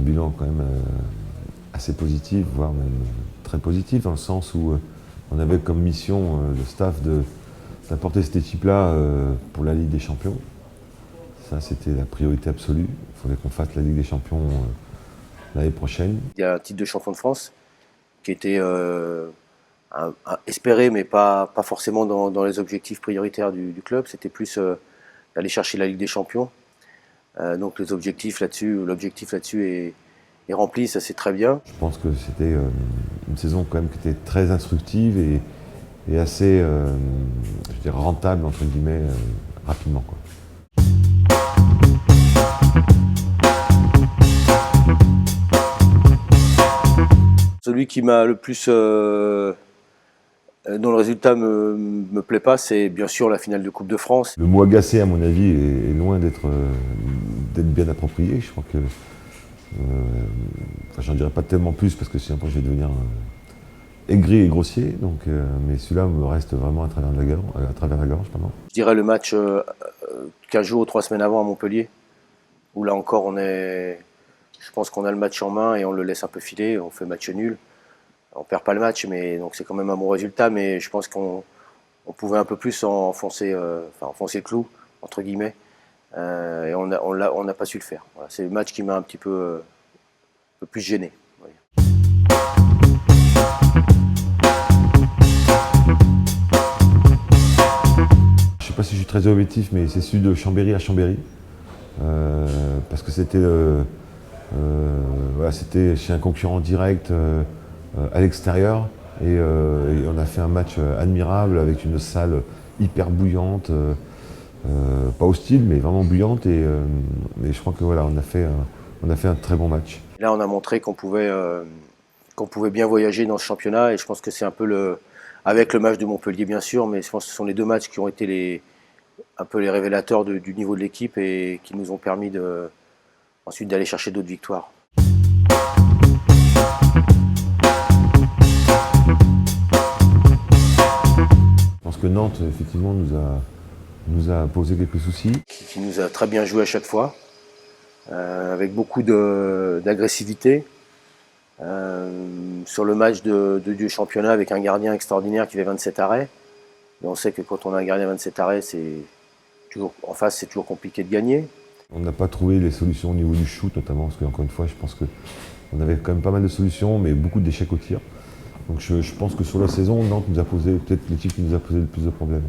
bilan quand même assez positif, voire même très positif, dans le sens où on avait comme mission, le staff, d'apporter cette équipe-là pour la Ligue des Champions. Ça, c'était la priorité absolue. Il fallait qu'on fasse la Ligue des Champions l'année prochaine. Il y a un titre de champion de France qui était espéré, mais pas forcément dans les objectifs prioritaires du club. C'était plus d'aller chercher la Ligue des Champions. Donc l'objectif là-dessus est rempli, ça c'est très bien. Je pense que c'était une saison quand même qui était très instructive et assez je dirais rentable, entre guillemets, rapidement, quoi. Celui qui m'a le plus dont le résultat me plaît pas, c'est bien sûr la finale de Coupe de France. Le mot agacé, à mon avis, est loin d'être bien approprié. Je crois que j'en dirais pas tellement plus parce que sinon je vais devenir aigri et grossier. Donc, mais celui-là me reste vraiment à travers la gorge. Pardon. Je dirais le match 15 jours ou 3 semaines avant à Montpellier, où là encore je pense qu'on a le match en main et on le laisse un peu filer, on fait match nul. On perd pas le match, mais donc c'est quand même un bon résultat. Mais je pense qu'on pouvait un peu plus enfoncer le clou entre guillemets, et on n'a pas su le faire. Voilà, c'est le match qui m'a un peu plus gêné. Ouais. Je sais pas si je suis très objectif, mais c'est celui de Chambéry à Chambéry, parce que c'était c'était chez un concurrent direct. À l'extérieur et on a fait un match admirable avec une salle hyper bouillante, pas hostile mais vraiment bouillante et je crois que voilà, on a fait un très bon match. Là on a montré qu'on pouvait bien voyager dans ce championnat et je pense que c'est un peu avec le match de Montpellier bien sûr, mais je pense que ce sont les deux matchs qui ont été un peu les révélateurs du niveau de l'équipe et qui nous ont permis ensuite d'aller chercher d'autres victoires. Je pense que Nantes, effectivement, nous a posé quelques soucis. Qui nous a très bien joué à chaque fois, avec beaucoup d'agressivité. Sur le match du championnat avec un gardien extraordinaire qui fait 27 arrêts. Mais on sait que quand on a un gardien 27 arrêts, en face, c'est toujours compliqué de gagner. On n'a pas trouvé les solutions au niveau du shoot, notamment, parce qu'encore une fois, je pense qu'on avait quand même pas mal de solutions, mais beaucoup d'échecs au tir. Donc je pense que sur la saison, Nantes nous a posé peut-être l'équipe qui nous a posé le plus de problèmes.